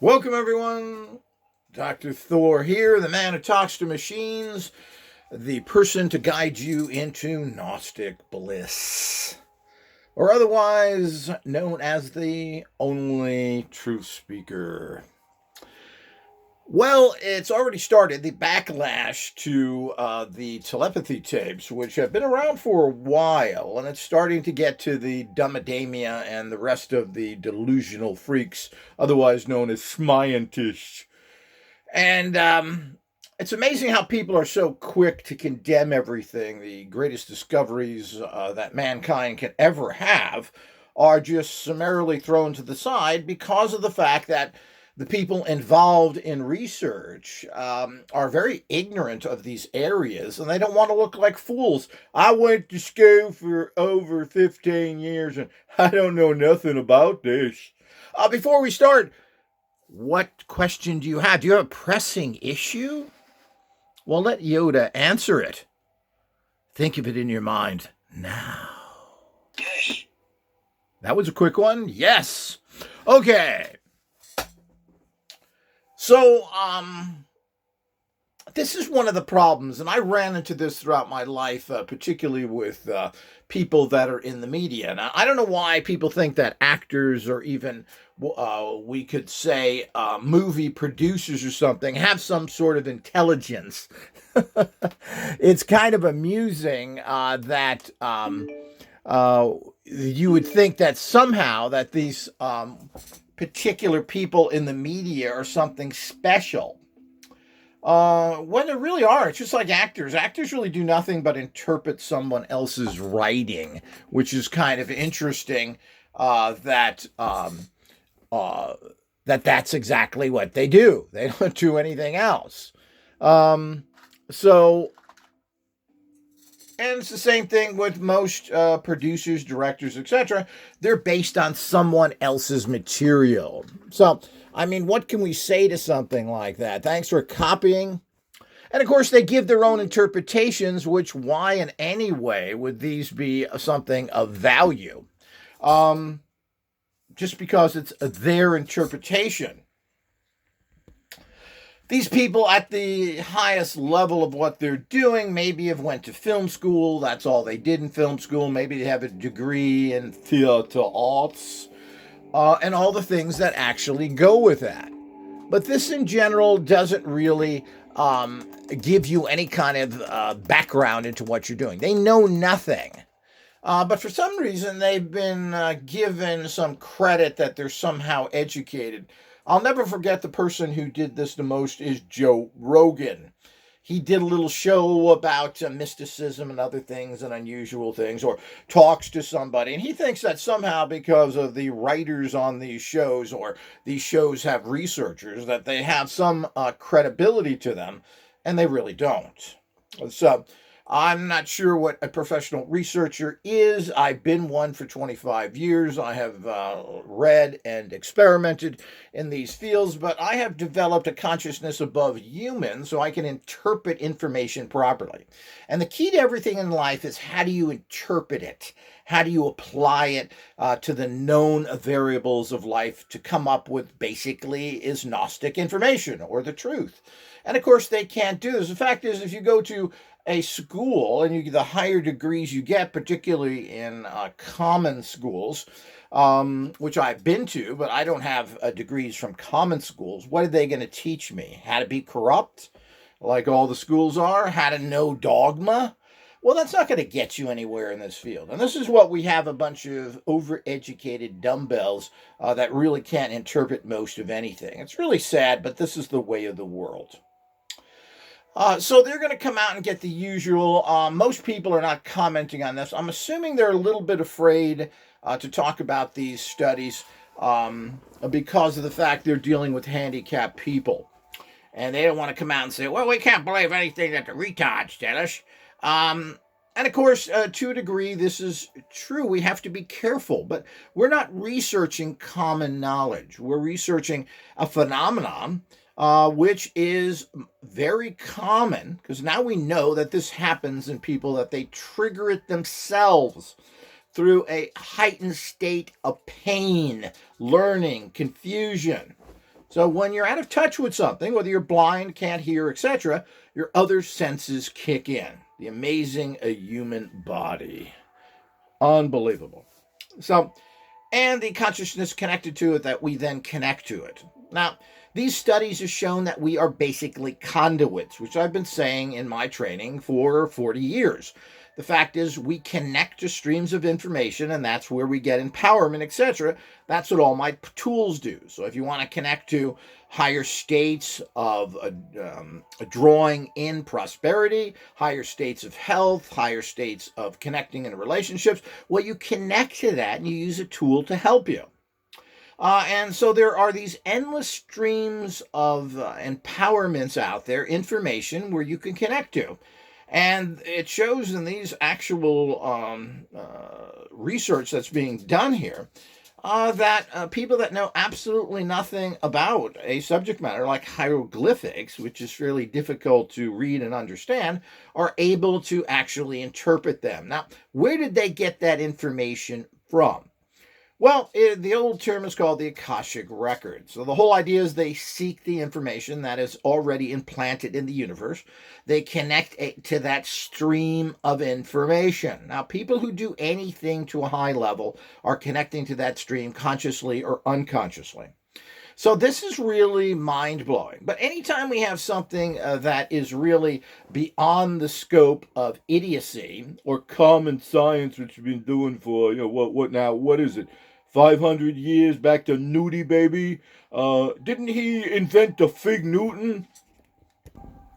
Welcome, everyone. Dr. Thor here, the man who talks to machines, the person to guide you into Gnostic bliss, or otherwise known as the only truth speaker. Well, it's already started, the backlash to the telepathy tapes, which have been around for a while, and it's starting to get to the dumbademia and the rest of the delusional freaks, otherwise known as scientists. And it's amazing how people are so quick to condemn everything. The greatest discoveries that mankind can ever have are just summarily thrown to the side because of the fact that the people involved in research are very ignorant of these areas and they don't want to look like fools. I went to school for over 15 years and I don't know nothing about this. Before we start, what question do you have? Do you have a pressing issue? Well, let Yoda answer it. Think of it in your mind now. Yes. That was a quick one. Yes. Okay. So, this is one of the problems, and I ran into this throughout my life, particularly with people that are in the media. Now, I don't know why people think that actors or even, we could say, movie producers or something have some sort of intelligence. It's kind of amusing that you would think that somehow that these particular people in the media are something special. When they really are. It's just like actors. Actors really do nothing but interpret someone else's writing, which is kind of interesting. That's exactly what they do. They don't do anything else. So, and it's the same thing with most producers, directors, etc. They're based on someone else's material. So, I mean, what can we say to something like that? Thanks for copying. And of course, they give their own interpretations, which why in any way would these be something of value? Just because it's their interpretation. These people at the highest level of what they're doing maybe have went to film school. That's all they did in film school. Maybe they have a degree in theater arts and all the things that actually go with that. But this in general doesn't really give you any kind of background into what you're doing. They know nothing. But for some reason, they've been given some credit that they're somehow educated. I'll never forget the person who did this the most is Joe Rogan. He did a little show about mysticism and other things and unusual things, or talks to somebody, and he thinks that somehow because of the writers on these shows, or these shows have researchers, that they have some credibility to them, and they really don't. So, I'm not sure what a professional researcher is. I've been one for 25 years. I have read and experimented in these fields, but I have developed a consciousness above human so I can interpret information properly. And the key to everything in life is how do you interpret it? How do you apply it to the known variables of life to come up with basically is Gnostic information or the truth? And of course, they can't do this. The fact is, if you go to a school and the higher degrees you get, particularly in common schools, which I've been to, but I don't have degrees from common schools. What are they going to teach me? How to be corrupt, like all the schools are? How to know dogma? Well, that's not going to get you anywhere in this field. And this is what we have: a bunch of overeducated dumbbells that really can't interpret most of anything. It's really sad, but this is the way of the world. So they're going to come out and get the usual. Most people are not commenting on this. I'm assuming they're a little bit afraid to talk about these studies because of the fact they're dealing with handicapped people. And they don't want to come out and say, well, we can't believe anything that the retards tell us. And of course, to a degree, this is true. We have to be careful. But we're not researching common knowledge. We're researching a phenomenon which is very common, because now we know that this happens in people, that they trigger it themselves through a heightened state of pain, learning, confusion. So when you're out of touch with something, whether you're blind, can't hear, etc., your other senses kick in. The amazing human body. Unbelievable. So, and the consciousness connected to it that we then connect to it. Now, these studies have shown that we are basically conduits, which I've been saying in my training for 40 years. The fact is, we connect to streams of information, and that's where we get empowerment, etc. That's what all my tools do. So, if you want to connect to higher states of drawing in prosperity, higher states of health, higher states of connecting in relationships, well, you connect to that and you use a tool to help you. And so there are these endless streams of empowerments out there, information where you can connect to. And it shows in these actual research that's being done here that people that know absolutely nothing about a subject matter like hieroglyphics, which is fairly difficult to read and understand, are able to actually interpret them. Now, where did they get that information from? Well, the old term is called the Akashic Record. So the whole idea is they seek the information that is already implanted in the universe. They connect to that stream of information. Now, people who do anything to a high level are connecting to that stream consciously or unconsciously. So this is really mind-blowing. But anytime we have something that is really beyond the scope of idiocy or common science, which we've been doing for, what is it? 500 years back to Newty, baby. Didn't he invent the Fig Newton?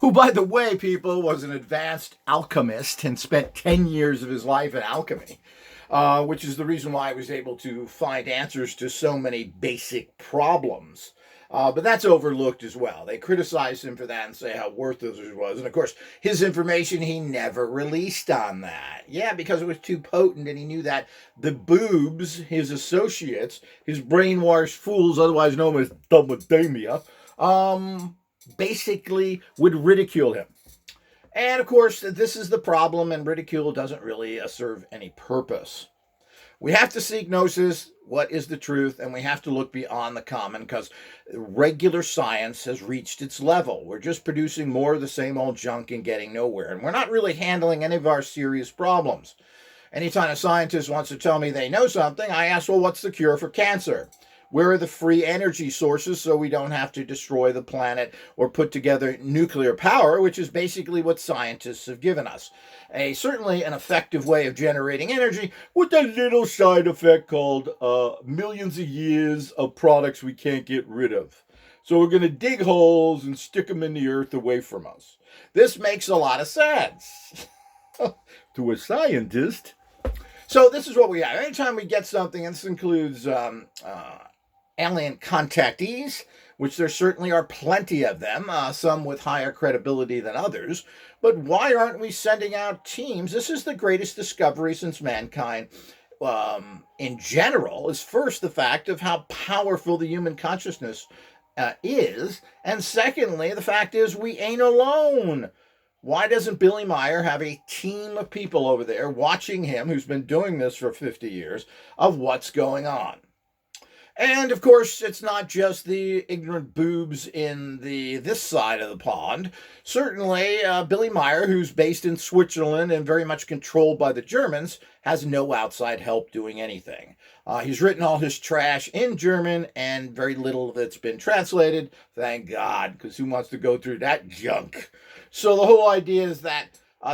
Who, by the way, people, was an advanced alchemist and spent 10 years of his life in alchemy, which is the reason why I was able to find answers to so many basic problems. But that's overlooked as well. They criticize him for that and say how worthless it was. And of course, his information he never released on that. Yeah, because it was too potent, and he knew that the boobs, his associates, his brainwashed fools, otherwise known as Dumbademia, basically would ridicule him. And of course, this is the problem, and ridicule doesn't really serve any purpose. We have to seek gnosis, what is the truth, and we have to look beyond the common, because regular science has reached its level. We're just producing more of the same old junk and getting nowhere, and we're not really handling any of our serious problems. Anytime a scientist wants to tell me they know something, I ask, well, what's the cure for cancer? Where are the free energy sources so we don't have to destroy the planet or put together nuclear power, which is basically what scientists have given us. Certainly an effective way of generating energy with a little side effect called millions of years of products we can't get rid of. So we're going to dig holes and stick them in the earth away from us. This makes a lot of sense to a scientist. So this is what we have. Anytime we get something, and this includes alien contactees, which there certainly are plenty of them, some with higher credibility than others. But why aren't we sending out teams? This is the greatest discovery since mankind in general, is first the fact of how powerful the human consciousness is. And secondly, the fact is we ain't alone. Why doesn't Billy Meyer have a team of people over there watching him, who's been doing this for 50 years, of what's going on? And of course, it's not just the ignorant boobs in this side of the pond. Certainly, Billy Meyer, who's based in Switzerland and very much controlled by the Germans, has no outside help doing anything. He's written all his trash in German, and very little of it's been translated. Thank God, because who wants to go through that junk? So the whole idea is that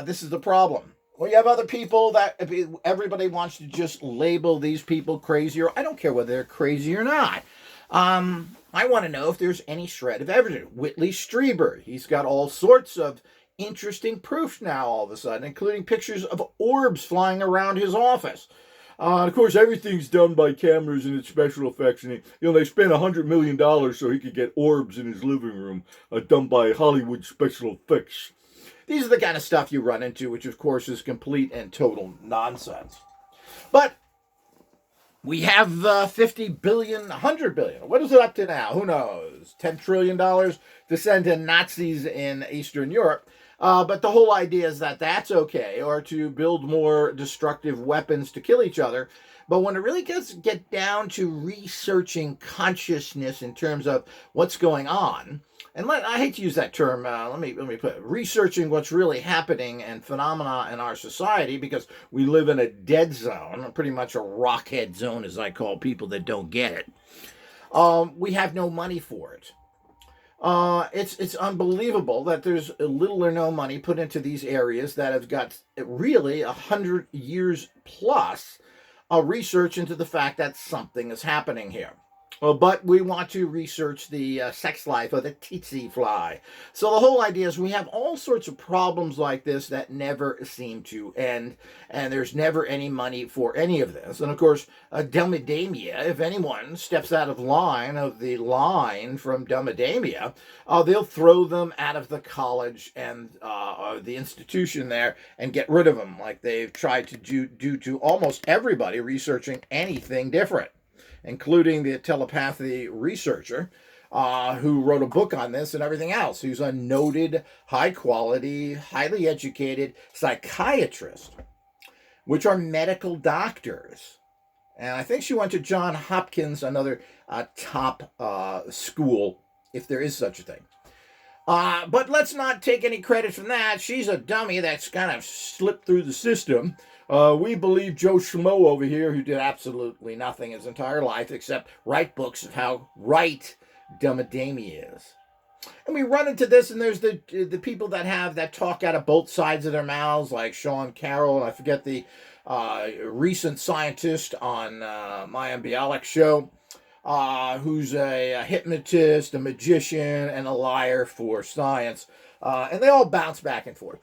this is the problem. Well, you have other people that everybody wants to just label these people crazy, or I don't care whether they're crazy or not. I want to know if there's any shred of evidence. Whitley Strieber, he's got all sorts of interesting proof now all of a sudden, including pictures of orbs flying around his office. Of course, everything's done by cameras and it's special effects. And they spent $100 million so he could get orbs in his living room, done by Hollywood special effects. These are the kind of stuff you run into, which of course is complete and total nonsense. But we have 50 billion, 100 billion. What is it up to now? Who knows? $10 trillion to send to Nazis in Eastern Europe. But the whole idea is that that's okay, or to build more destructive weapons to kill each other. But when it really get down to researching consciousness in terms of what's going on, and I hate to use that term. Let me put it, researching what's really happening and phenomena in our society, because we live in a dead zone, pretty much a rockhead zone, as I call people that don't get it. We have no money for it. It's unbelievable that there's little or no money put into these areas that have got really 100 years plus research into the fact that something is happening here. But we want to research the sex life of the tsetse fly. So the whole idea is we have all sorts of problems like this that never seem to end, and there's never any money for any of this. And of course, Dumbademia, if anyone steps out of the line from Dumbademia, they'll throw them out of the college and the institution there and get rid of them, like they've tried to do to almost everybody researching anything different, including the telepathy researcher who wrote a book on this and everything else, who's a noted, high-quality, highly educated psychiatrist, which are medical doctors. And I think she went to Johns Hopkins, another top school, if there is such a thing. But let's not take any credit from that. She's a dummy that's kind of slipped through the system. We believe Joe Schmo over here, who did absolutely nothing his entire life except write books of how right Dumbademia is. And we run into this, and there's the people that talk out of both sides of their mouths, like Sean Carroll, and I forget the recent scientist on my Bialik show, who's a hypnotist, a magician, and a liar for science. And they all bounce back and forth.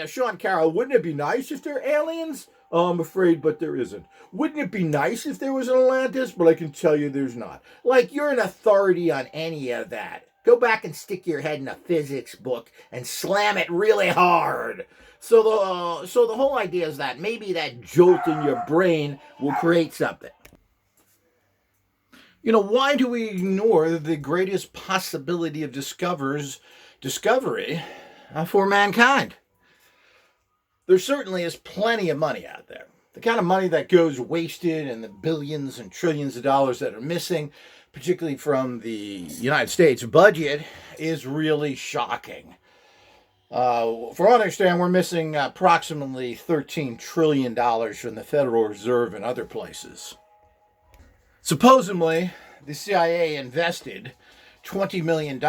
Sean Carroll, wouldn't it be nice if they're aliens? I'm afraid, but there isn't. Wouldn't it be nice if there was an Atlantis? But I can tell you there's not. Like, you're an authority on any of that. Go back and stick your head in a physics book and slam it really hard. So the whole idea is that maybe that jolt in your brain will create something. Why do we ignore the greatest possibility of discovery for mankind? There certainly is plenty of money out there. The kind of money that goes wasted and the billions and trillions of dollars that are missing, particularly from the United States budget, is really shocking. For what I understand, we're missing approximately $13 trillion from the Federal Reserve and other places. Supposedly, the CIA invested $20 million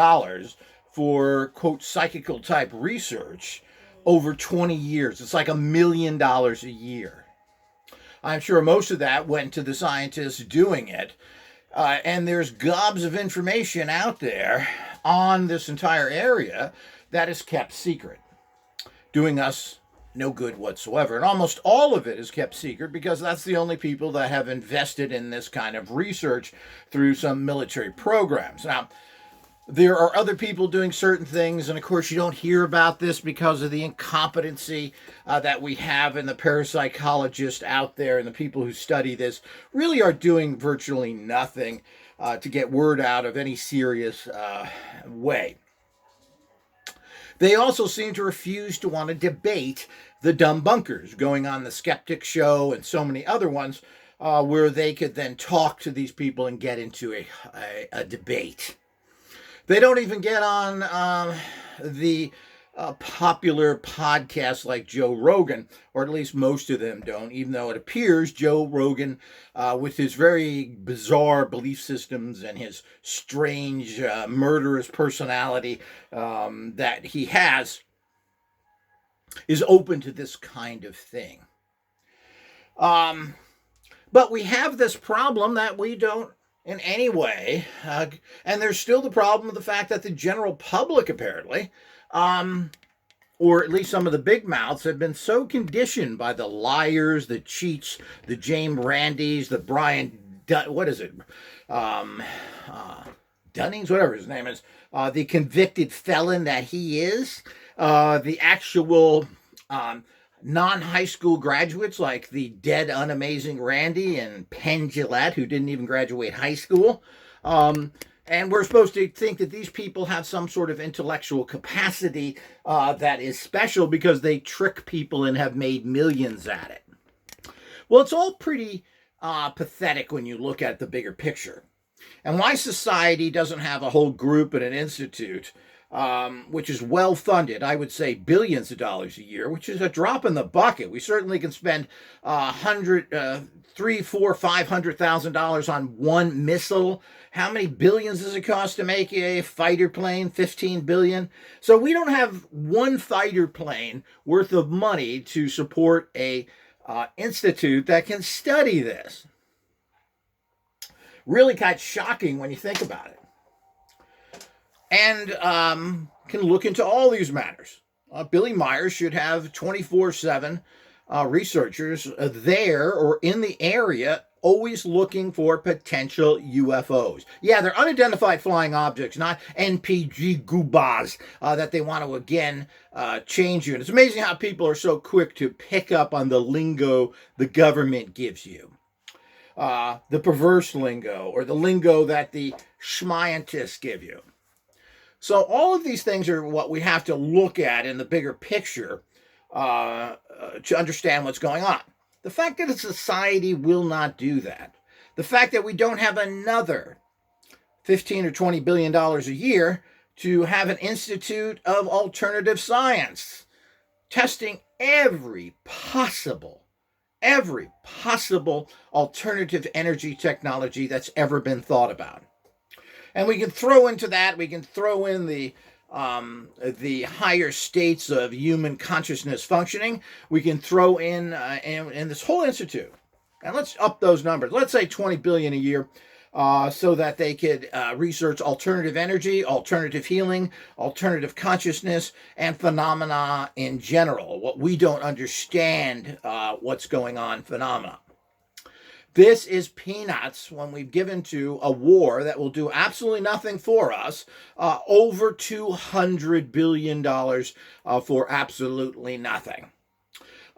for, quote, psychical type research over 20 years. It's like $1 million a year. I'm sure most of that went to the scientists doing it. And there's gobs of information out there on this entire area that is kept secret, doing us no good whatsoever. And almost all of it is kept secret because that's the only people that have invested in this kind of research through some military programs. Now, there are other people doing certain things, and of course you don't hear about this because of the incompetency that we have, and the parapsychologists out there and the people who study this really are doing virtually nothing to get word out of any serious way. They also seem to refuse to want to debate the dumb bunkers going on the Skeptic Show and so many other ones where they could then talk to these people and get into a debate. They don't even get on the popular podcasts like Joe Rogan, or at least most of them don't, even though it appears Joe Rogan, with his very bizarre belief systems and his strange, murderous personality that he has, is open to this kind of thing. But we have this problem that we don't in any way, and there's still the problem of the fact that the general public apparently, or at least some of the big mouths, have been so conditioned by the liars, the cheats, the James Randys, the Brian, Dunnings, whatever his name is, the convicted felon that he is, the actual non-high school graduates like the dead unamazing Randy and Penn Jillette, who didn't even graduate high school. And we're supposed to think that these people have some sort of intellectual capacity that is special because they trick people and have made millions at it. Well, it's all pretty pathetic when you look at the bigger picture. And why society doesn't have a whole group and an institute, which is well funded, I would say billions of dollars a year, which is a drop in the bucket. We certainly can spend $300,000, $400,000, $500,000 on one missile. How many billions does it cost to make a fighter plane? 15 billion. So we don't have one fighter plane worth of money to support a institute that can study this. Really kind of shocking when you think about it. And can look into all these matters. Billy Myers should have 24/7 researchers there or in the area always looking for potential UFOs. Yeah, they're unidentified flying objects, not NPG goobas that they want to again change you. And it's amazing how people are so quick to pick up on the lingo the government gives you. The perverse lingo or the lingo that the scientists give you. So all of these things are what we have to look at in the bigger picture to understand what's going on. The fact that a society will not do that, the fact that we don't have another $15 or $20 billion a year to have an institute of alternative science testing every possible alternative energy technology that's ever been thought about. And we can throw into that, we can throw in the higher states of human consciousness functioning. We can throw in this whole institute. And let's up those numbers. Let's say 20 billion a year so that they could research alternative energy, alternative healing, alternative consciousness, and phenomena in general. What we don't understand what's going on phenomena. This is peanuts when we've given to a war that will do absolutely nothing for us, over $200 billion for absolutely nothing.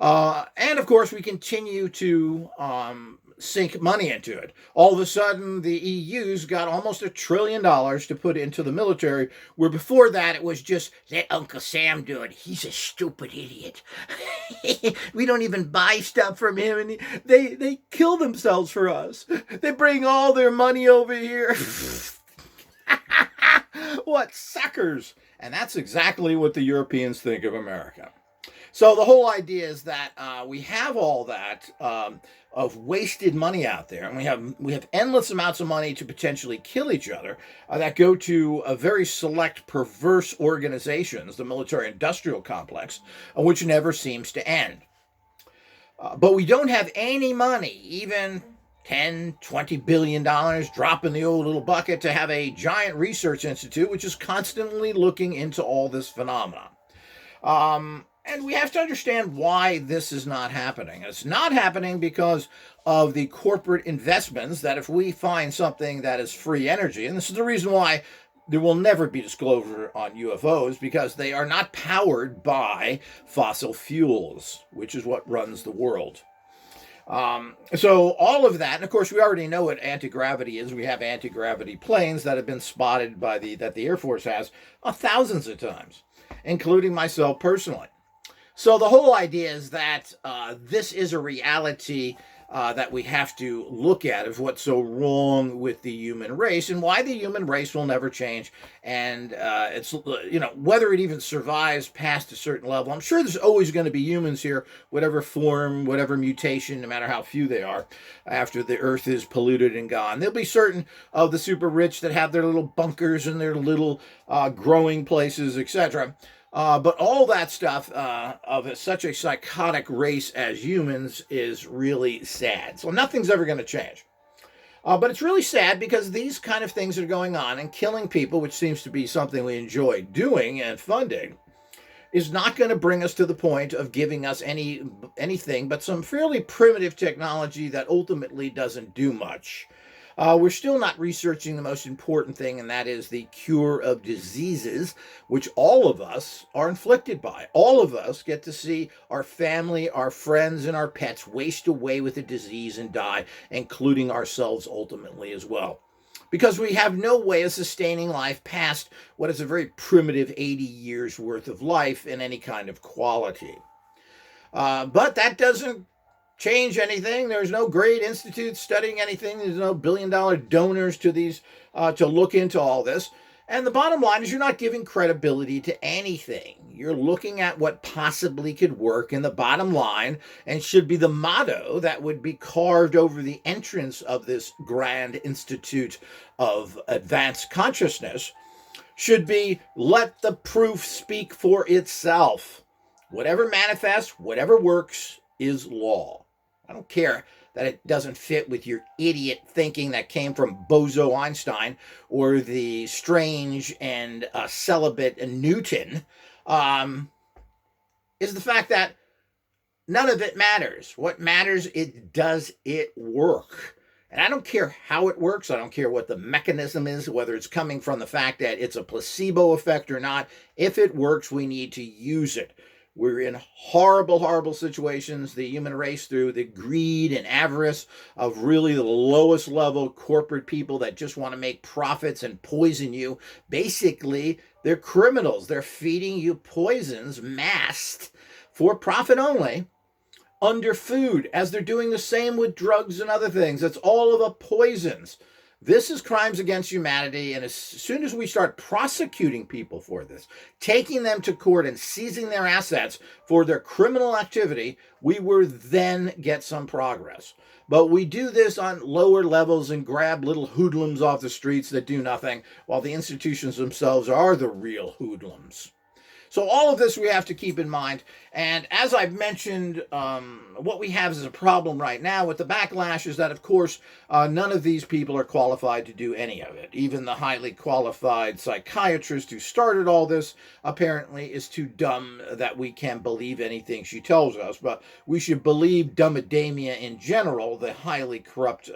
And of course, we continue to sink money into it. All of a sudden, the EU's got almost $1 trillion to put into the military, where before that it was just, let Uncle Sam do it. He's a stupid idiot. We don't even buy stuff from him, and they kill themselves for us. They bring all their money over here. What suckers! And that's exactly what the Europeans think of America. So the whole idea is that we have all that of wasted money out there, and we have endless amounts of money to potentially kill each other that go to a very select perverse organizations, the military-industrial complex, which never seems to end. But we don't have any money, even $10, $20 billion, drop in the old little bucket to have a giant research institute which is constantly looking into all this phenomena. And we have to understand why this is not happening. It's not happening because of the corporate investments that if we find something that is free energy, and this is the reason why there will never be disclosure on UFOs, because they are not powered by fossil fuels, which is what runs the world. So all of that, and of course we already know what anti-gravity is. We have anti-gravity planes that have been spotted by that the Air Force has thousands of times, including myself personally. So the whole idea is that this is a reality that we have to look at of what's so wrong with the human race and why the human race will never change. And it's, whether it even survives past a certain level. I'm sure there's always going to be humans here, whatever form, whatever mutation, no matter how few they are, after the earth is polluted and gone. There'll be certain of the super rich that have their little bunkers and their little growing places, etc. But all that stuff of such a psychotic race as humans is really sad. So nothing's ever going to change. But it's really sad because these kind of things are going on, and killing people, which seems to be something we enjoy doing and funding, is not going to bring us to the point of giving us anything but some fairly primitive technology that ultimately doesn't do much. We're still not researching the most important thing, and that is the cure of diseases, which all of us are inflicted by. All of us get to see our family, our friends, and our pets waste away with a disease and die, including ourselves ultimately as well. Because we have no way of sustaining life past what is a very primitive 80 years worth of life in any kind of quality. But that doesn't change anything. There's no great institute studying anything. There's no billion-dollar donors to these to look into all this. And the bottom line is you're not giving credibility to anything. You're looking at what possibly could work in the bottom line, and should be the motto that would be carved over the entrance of this grand institute of advanced consciousness, should be, let the proof speak for itself. Whatever manifests, whatever works is law. I don't care that it doesn't fit with your idiot thinking that came from Bozo Einstein or the strange and celibate Newton, is the fact that none of it matters. What matters is, does it work? And I don't care how it works. I don't care what the mechanism is, whether it's coming from the fact that it's a placebo effect or not. If it works, we need to use it. We're in horrible, horrible situations, the human race, through the greed and avarice of really the lowest level corporate people that just want to make profits and poison you. Basically, they're criminals. They're feeding you poisons masked for profit only under food, as they're doing the same with drugs and other things. It's all of the poisons. This is crimes against humanity, and as soon as we start prosecuting people for this, taking them to court and seizing their assets for their criminal activity, we will then get some progress. But we do this on lower levels and grab little hoodlums off the streets that do nothing, while the institutions themselves are the real hoodlums. So all of this we have to keep in mind. And as I've mentioned, what we have as a problem right now with the backlash is that, of course, none of these people are qualified to do any of it. Even the highly qualified psychiatrist who started all this apparently is too dumb that we can believe anything she tells us. But we should believe dumbademia in general, the highly corrupt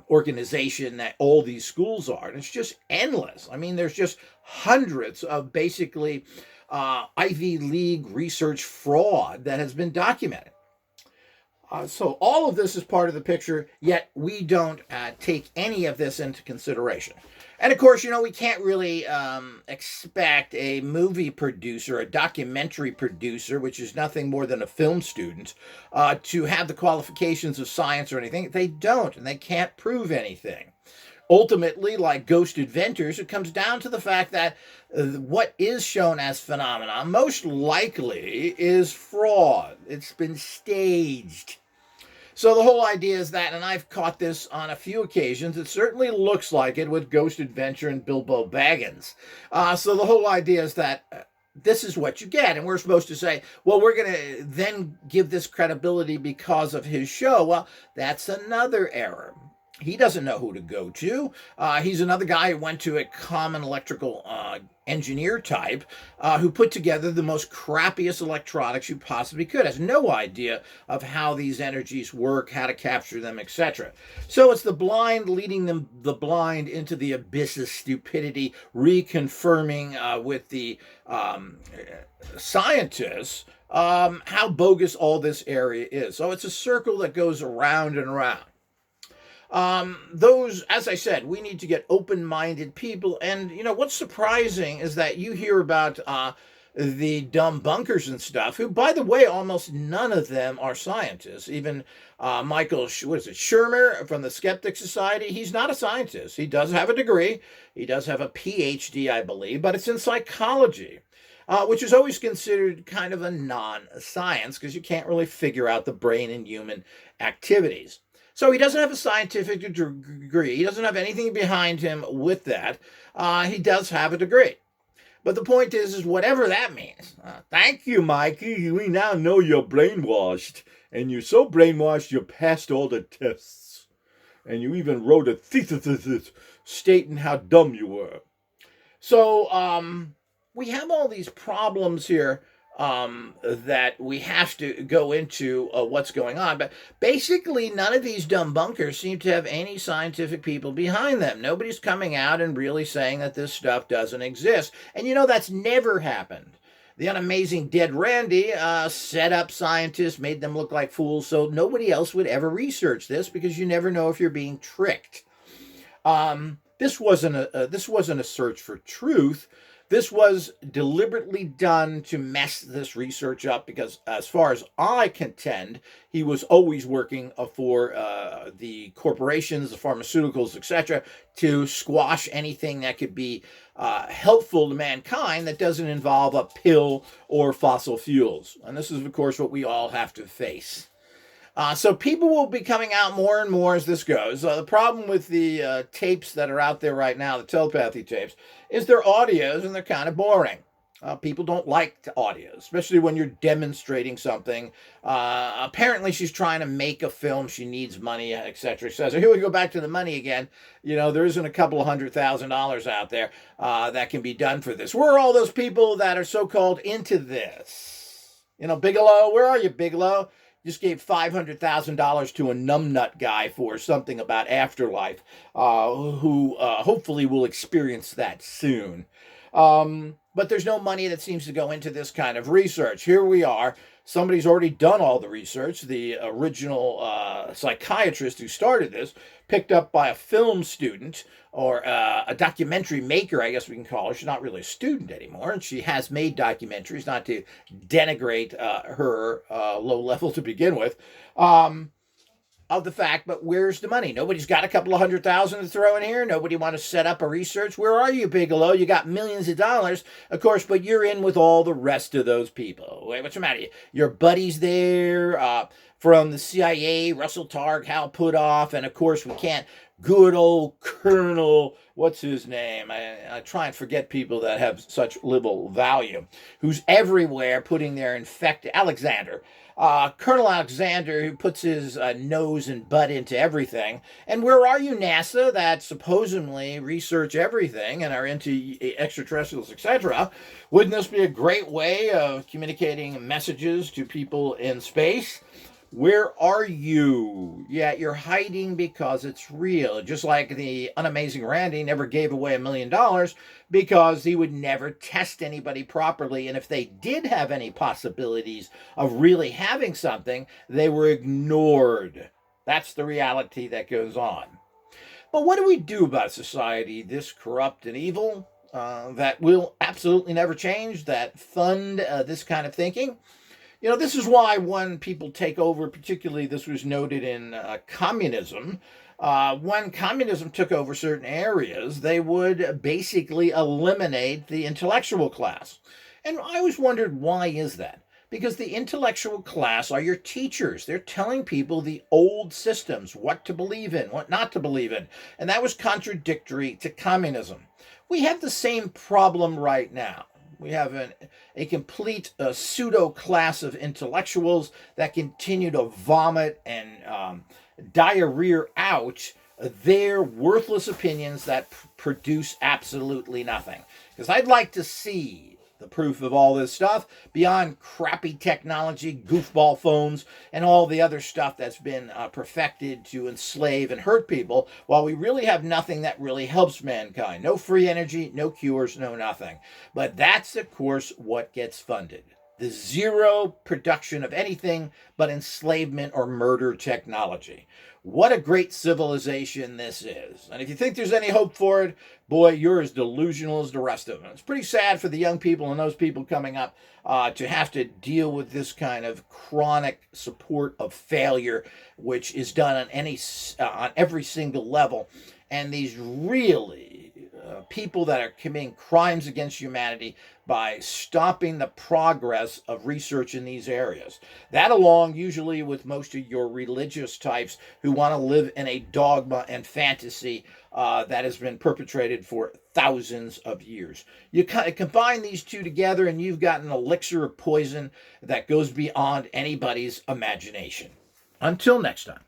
organization that all these schools are. And it's just endless. I mean, there's just hundreds of basically Ivy League research fraud that has been documented. So all of this is part of the picture, yet we don't take any of this into consideration. And of course, we can't really expect a movie producer, a documentary producer, which is nothing more than a film student, to have the qualifications of science or anything. They don't, and they can't prove anything. Ultimately, like Ghost Adventures, it comes down to the fact that what is shown as phenomena most likely is fraud. It's been staged. So the whole idea is that, and I've caught this on a few occasions, it certainly looks like it with Ghost Adventure and Bilbo Baggins. So the whole idea is that this is what you get, and we're supposed to say, well, we're going to then give this credibility because of his show. Well, that's another error. He doesn't know who to go to. He's another guy who went to a common electrical engineer type who put together the most crappiest electronics you possibly could. Has no idea of how these energies work, how to capture them, etc. So it's the blind leading the blind into the abyss of stupidity, reconfirming with the scientists how bogus all this area is. So it's a circle that goes around and around. As I said, we need to get open-minded people. And, what's surprising is that you hear about the dumb bunkers and stuff, who, by the way, almost none of them are scientists. Even Michael, Shermer from the Skeptic Society, he's not a scientist. He does have a degree. He does have a PhD, I believe, but it's in psychology. Which is always considered kind of a non-science, because you can't really figure out the brain and human activities. So he doesn't have a scientific degree. He doesn't have anything behind him with that. He does have a degree. But the point is whatever that means. Thank you, Mikey. We now know you're brainwashed. And you're so brainwashed you passed all the tests. And you even wrote a thesis stating how dumb you were. So we have all these problems here that we have to go into what's going on. But basically, none of these dumb bunkers seem to have any scientific people behind them. Nobody's coming out and really saying that this stuff doesn't exist. And that's never happened. The unamazing Dead Randy set up scientists, made them look like fools, so nobody else would ever research this, because you never know if you're being tricked. This wasn't a search for truth. This was deliberately done to mess this research up because, as far as I contend, he was always working for the corporations, the pharmaceuticals, etc., to squash anything that could be helpful to mankind that doesn't involve a pill or fossil fuels. And this is, of course, what we all have to face. So people will be coming out more and more as this goes. The problem with the tapes that are out there right now, the telepathy tapes, is they're audios and they're kind of boring. People don't like audio, especially when you're demonstrating something. Apparently, she's trying to make a film. She needs money, etc. So here we go back to the money again. You know, there isn't a couple of $100,000 out there that can be done for this. Where are all those people that are so-called into this? You know, Bigelow, where are you, Bigelow? Just gave $500,000 to a numbnut guy for something about afterlife, who hopefully will experience that soon. But there's no money that seems to go into this kind of research. Here we are. Somebody's already done all the research. The original psychiatrist who started this, picked up by a film student or a documentary maker, I guess we can call her. She's not really a student anymore, and she has made documentaries, not to denigrate her low level to begin with. Of the fact, but where's the money? Nobody's got a couple of $100,000 to throw in here. Nobody want to set up a research. Where are you, Bigelow? You got millions of dollars, of course, but you're in with all the rest of those people. Wait, what's the matter? Your buddies there from the CIA, Russell Targ, Hal Puthoff, and of course we can't. Good old Colonel, what's his name? I try and forget people that have such little value, who's everywhere putting their infected Alexander. Colonel Alexander, who puts his nose and butt into everything. And where are you, NASA, that supposedly research everything and are into extraterrestrials, etc.? Wouldn't this be a great way of communicating messages to people in space? Where are you? Yeah, you're hiding because it's real. Just like the unamazing Randy never gave away $1 million because he would never test anybody properly. And if they did have any possibilities of really having something, they were ignored. That's the reality that goes on. But what do we do about a society this corrupt and evil that will absolutely never change, that fund this kind of thinking? You know, this is why when people take over, particularly this was noted in communism, when communism took over certain areas, they would basically eliminate the intellectual class. And I always wondered, why is that? Because the intellectual class are your teachers. They're telling people the old systems, what to believe in, what not to believe in. And that was contradictory to communism. We have the same problem right now. We have a complete pseudo class of intellectuals that continue to vomit and diarrhea out their worthless opinions that produce absolutely nothing. Because I'd like to see the proof of all this stuff beyond crappy technology, goofball phones, and all the other stuff that's been perfected to enslave and hurt people, while we really have nothing that really helps mankind. No free energy, no cures, no nothing. But that's, of course, what gets funded. The zero production of anything but enslavement or murder technology. What a great civilization this is. And if you think there's any hope for it, boy, you're as delusional as the rest of them. It's pretty sad for the young people and those people coming up to have to deal with this kind of chronic support of failure, which is done on every single level. And these really people that are committing crimes against humanity by stopping the progress of research in these areas. That along usually with most of your religious types who want to live in a dogma and fantasy that has been perpetrated for thousands of years. You combine these two together and you've got an elixir of poison that goes beyond anybody's imagination. Until next time.